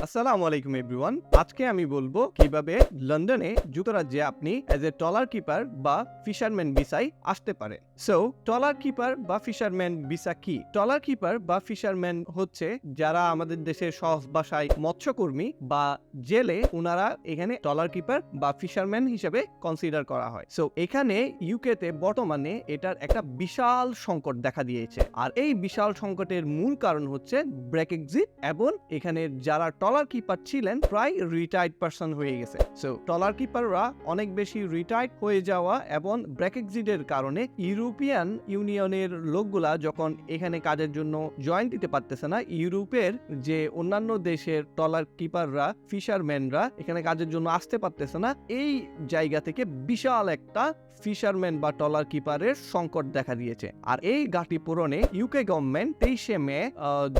আসসালামু আলাইকুম এভরিওয়ান। আজকে আমি বলবো কিভাবে লন্ডনে যুক্তরাজ্যে আপনি এজ এ ট্রলার কিপার বা ফিশারম্যান ভিসায় আসতে পারেন। সো ট্রলার কিপার বা ফিশারম্যান ভিসা কি? ট্রলার কিপার বা ফিশারম্যান হচ্ছে যারা আমাদের দেশের সহজ ভাষায় মৎস্যকর্মী বা জেলে, ওনারা এখানে ট্রলার কিপার বা ফিশারম্যান হিসেবে কনসিডার করা হয়। সো এখানে ইউকেতে বর্তমানে এটার একটা বিশাল সংকট দেখা দিয়েছে, আর এই বিশাল সংকটের মূল কারণ হচ্ছে ব্রেক্সিট, এবং এখানে যারা ট্রলার কিপার ছিলেন প্রায় রিটায়ার্ড পারসন হয়ে গেছে। সো ট্রলার কিপাররা অনেক বেশি রিটায়ার্ড হয়ে যাওয়া এবং ব্রেক্সিটের কারণে ইউরোপিয়ান ইউনিয়নের লোকগুলা যখন এখানে কাজের জন্য জয়েন দিতে পারতেছে না, ইউরোপের যে অন্যান্য দেশের ট্রলার কিপাররা, ফিশারম্যানরা এখানে কাজের জন্য আসতে পারতেছে না, এই জায়গা থেকে বিশাল একটা ফিশারম্যান বা ট্রলার কিপারের সংকট দেখা দিয়েছে। আর এই ঘাটতি পূরণে ইউকে গভর্নমেন্ট 23 মে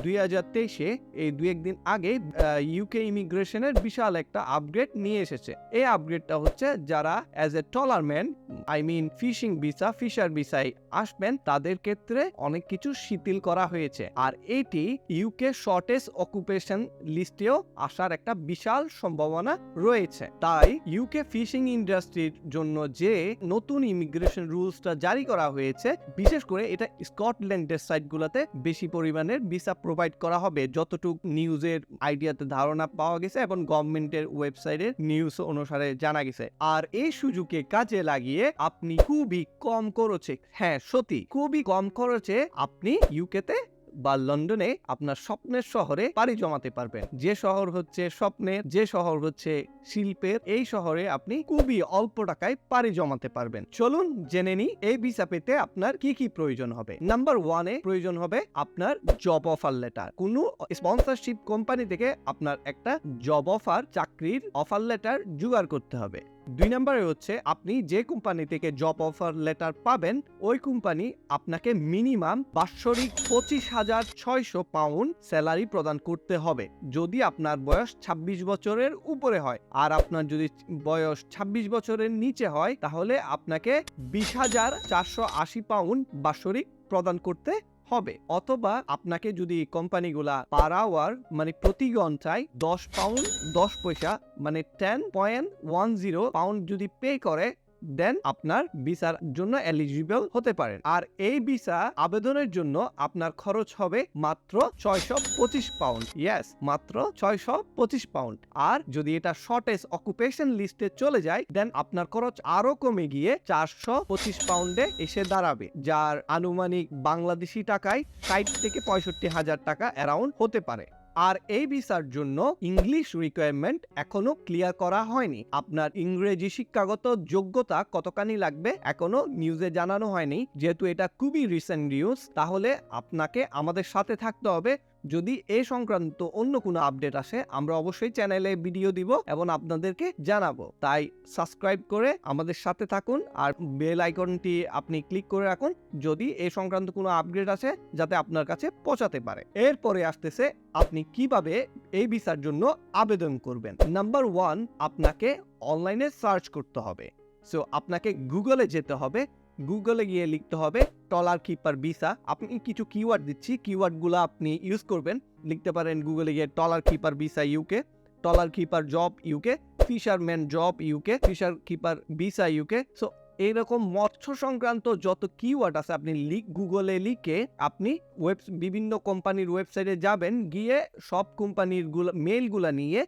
2023 এই দু একদিন আগে ইউকে ইমিগ্রেশনের বিশাল একটা আপগ্রেড নিয়ে এসেছে। এই আপগ্রেডটা হচ্ছে যারা as a trawlerman, I mean fishing visa, fisher ভিসায় আসবেন, তাদের ক্ষেত্রে অনেক কিছু শিথিল করা হয়েছে। আর এটি ইউকে শর্টেজ অকুপেশন লিস্টেও আসার একটা বিশাল সম্ভাবনা রয়েছে। তাই ইউকে ফিশিং ইন্ডাস্ট্রির জন্য যে নতুন ইমিগ্রেশন রুলসটা জারি করা হয়েছে, বিশেষ করে এটা স্কটল্যান্ডের সাইটগুলোতে বেশি পরিমাণের ভিসা প্রোভাইড করা হবে, যতটুকু নিউজের আইডিয়াতে ধারণা পাওয়া গেছে এবং গভর্নমেন্টের ওয়েবসাইটের নিউজ অনুসারে জানা গেছে। আর এই সুযোগকে কাজে লাগিয়ে আপনি খুবই কম খরচে, হ্যাঁ সত্যি খুবই কম খরচে আপনি ইউকেতে বা লন্ডনে আপনার স্বপ্নের শহরে পাড়ি জমাতে পারবেন। যে শহর হচ্ছে স্বপ্নের, যে শহর হচ্ছে শিল্পের, এই শহরে আপনি খুবই অল্প টাকায় পাড়ি জমাতে পারবেন। চলুন জেনে নিই এই ভিসা পেতে আপনার কি কি প্রয়োজন হবে। নাম্বার 1 এ প্রয়োজন হবে আপনার জব অফার লেটার। কোনো স্পন্সরশিপ কোম্পানি থেকে আপনার একটা জব অফার, চাকরির অফার লেটার জোগাড় করতে হবে। 2 নম্বরে হচ্ছে আপনি যে কোম্পানি থেকে জব অফার লেটার পাবেন, ওই কোম্পানি আপনাকে মিনিমাম বাৎসরিক 25,600 পাউন্ড স্যালারি প্রদান করতে হবে যদি আপনার বয়স 26 বছরের উপরে হয়। আর আপনার যদি বয়স 26 বছরের নিচে হয়, তাহলে আপনাকে 20,480 পাউন্ড বাৎসরিক প্রদান করতে হবে। অথবা আপনাকে যদি কোম্পানিগুলা পার আওয়ার মানে প্রতি ঘন্টায় 10 পাউন্ড 10 পয়সা মানে 10.10 পাউন্ড যদি পে করে, দেন আপনার ভিসার জন্য এলিজিবল হতে পারেন। আর এই ভিসা আবেদনের জন্য আপনার খরচ হবে মাত্র 625 পাউন্ড। ইয়েস, মাত্র 625 পাউন্ড। আর যদি এটা শর্টেজ অকুপেশন লিস্টে চলে যায়, দেন আপনার খরচ আরো কমে গিয়ে 425 পাউন্ডে এসে দাঁড়াবে, যার আনুমানিক বাংলাদেশি টাকায় 60 থেকে 65,000 টাকা অ্যারাউন্ড হতে পারে। আর এই ভিসার জন্য ইংলিশ রিকোয়ারমেন্ট এখনো ক্লিয়ার করা হয়নি। আপনার ইংরেজি শিক্ষাগত যোগ্যতা কতখানি লাগবে এখনো নিউজে জানানো হয়নি। যেহেতু এটা খুবই রিসেন্ট নিউজ, তাহলে আপনাকে আমাদের সাথে থাকতে হবে। যদি এই সংক্রান্ত অন্য কোনো আপডেট আসে, আমরা অবশ্যই চ্যানেলে ভিডিও দিব এবং আপনাদেরকে জানাবো। তাই সাবস্ক্রাইব করে আমাদের সাথে থাকুন আর বেল আইকনটি আপনি ক্লিক করে রাখুন, যদি এই সংক্রান্ত কোনো আপডেট আসে যাতে আপনার কাছে পৌঁছাতে পারে। এরপরে আসতেছে আপনি কিভাবে এই ভিসার জন্য আবেদন করবেন। নাম্বার 1, আপনাকে অনলাইনে সার্চ করতে হবে। সো আপনাকে গুগলে যেতে হবে। গুগলে গিয়ে লিখতে হবে ট্রলার কিপার ভিসা। আপনি কিছু কিওয়ার্ড দিচ্ছি, কিওয়ার্ডগুলো আপনি ইউজ করবেন। লিখতে পারেন গুগলে গিয়ে trawler keeper visa UK, trawler keeper job UK, fisherman job UK, fisher keeper visa UK. So এইরকম মৎস্য সংক্রান্ত যত কিওয়ার্ড আছে আপনি গুগলে লিখে আপনি বিভিন্ন কোম্পানির ওয়েবসাইটে যাবেন, গিয়ে সব কোম্পানির মেইলগুলা নিয়ে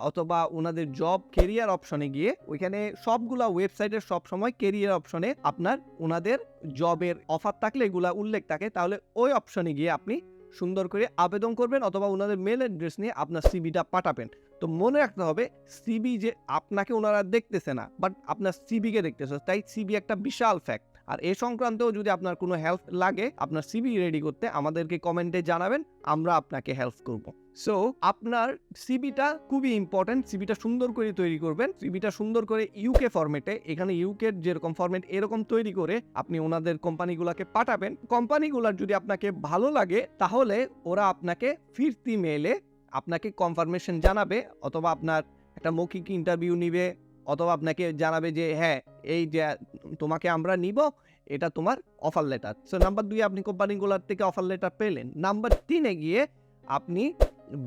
অথবা ওনাদের জব কেরিয়ার অপশনে গিয়ে, ওইখানে সবগুলা ওয়েবসাইটের সব সময় কেরিয়ার অপশনে আপনার ওনাদের জবের অফার থাকলে এগুলা উল্লেখ থাকে, তাহলে ওই অপশনে গিয়ে আপনি সুন্দর করে আবেদন করবেন অথবা ওনাদের মেল অ্যাড্রেস নিয়ে আপনার সিভিটা পাঠাবেন। তো মনে রাখতে হবে, সিবি যে আপনাকে ওনারা দেখতেছে না, বাট আপনার সিবিকে দেখতেছে, তাই সিবি একটা বিশাল ফ্যাক্ট। আর এ সংক্রান্তেও যদি আপনার কোনো হেল্প লাগে আপনার সিবি রেডি করতে, আমাদেরকে কমেন্টে জানাবেন, আমরা আপনাকে হেল্প করব। সো আপনার সিবিটা খুবই ইম্পর্টেন্ট। সিবিটা সুন্দর করে তৈরি করবেন। সিবিটা সুন্দর করে ইউকে ফরম্যাটে, এখানে ইউকের যেরকম ফরম্যাট এরকম তৈরি করে আপনি ওনাদের কোম্পানিগুলোকে পাঠাবেন। কোম্পানিগুলোর যদি আপনাকে ভালো লাগে, তাহলে ওরা আপনাকে ফিরতি মেইলে আপনাকে কনফার্মেশন জানাবে, অথবা আপনার একটা মৌখিক ইন্টারভিউ নিবে, অথবা আপনাকে জানাবে যে হ্যাঁ এই যে তোমাকে আমরা নিব, এটা তোমার অফার লেটার। সো নাম্বার 2 আপনি কোম্পানিগুলোর থেকে অফার লেটার পেলেন। নাম্বার 3 গিয়ে আপনি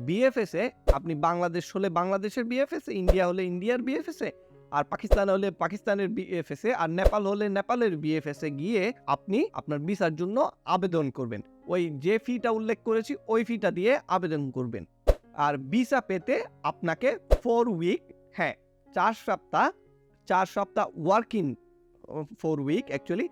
বিএফএস এ আপনি বাংলাদেশ হলে বাংলাদেশের বিএফএস এ, ইন্ডিয়া হলে ইন্ডিয়ার বিএফএস এ, আর পাকিস্তান হলে পাকিস্তানের বিএফএস এ, আর নেপাল হলে নেপালের বিএফএস এ গিয়ে আপনি আপনার ভিসার জন্য আবেদন করবেন। ওই যে ফিটা উল্লেখ করেছি ওই ফিটা দিয়ে আবেদন করবেন। আর ভিসা পেতে আপনাকে 4 উইক, হ্যাঁ 4 সপ্তাহ ওয়ার্কিং 4 উইক অ্যাকচুয়ালি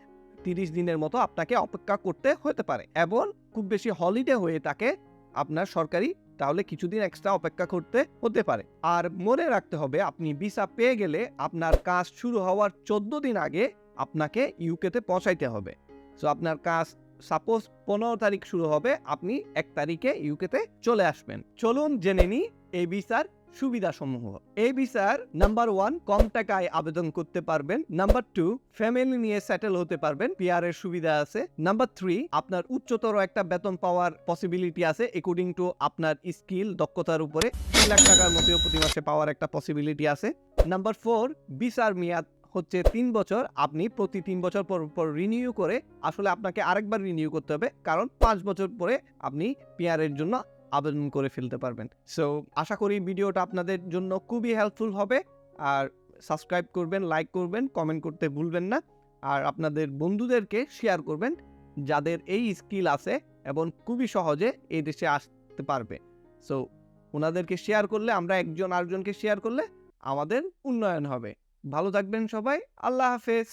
30 দিনের মতো আপনাকে অপেক্ষা করতে হতে পারে। এবং খুব বেশি হলিডে হয়ে থাকে আপনার সরকারি, তাহলে কিছুদিন এক্সট্রা অপেক্ষা করতে হতে পারে। আর মনে রাখতে হবে আপনি ভিসা পেয়ে গেলে আপনার কাজ শুরু হওয়ার 14 দিন আগে আপনাকে ইউকেতে পৌঁছাইতে হবে। সো আপনার কাজ সাপোজ 15 তারিখ শুরু হবে, আপনি 1 তারিখে ইউকেতে চলে আসবেন। চলুন জেনে নিই এই ভিসার সুবিধা সমূহ। এই ভিসার নাম্বার 1 কম টাকায় আবেদন করতে পারবেন। নাম্বার 2 ফ্যামিলি নিয়ে সেটেল হতে পারবেন, পিআর এর সুবিধা আছে। নাম্বার 3 আপনার উচ্চতর একটা বেতন পাওয়ার পসিবিলিটি আছে অ্যাকর্ডিং টু আপনার স্কিল, দক্ষতার উপরে 3 লাখ টাকার মতো প্রতি মাসে পাওয়ার একটা পসিবিলিটি আছে। নাম্বার 4 ভিসার মেয়াদ হচ্ছে 3 বছর, আপনি প্রতি 3 বছর পর রিনিউ করে, আসলে আপনাকে আরেকবার রিনিউ করতে হবে কারণ 5 বছর পরে আপনি পিআর এর জন্য আবেদন করে ফেলতে পারবেন। সো আশা করি ভিডিওটা আপনাদের জন্য খুবই হেল্পফুল হবে। আর সাবস্ক্রাইব করবেন, লাইক করবেন, কমেন্ট করতে ভুলবেন না। আর আপনাদের বন্ধুদেরকে শেয়ার করবেন যাদের এই স্কিল আছে এবং খুবই সহজে এই দেশে আসতে পারবে। সো ওনাদেরকে শেয়ার করলে, আমরা একজন আরেকজনকে শেয়ার করলে আমাদের উন্নয়ন হবে। ভালো থাকবেন সবাই, আল্লাহ হাফেজ।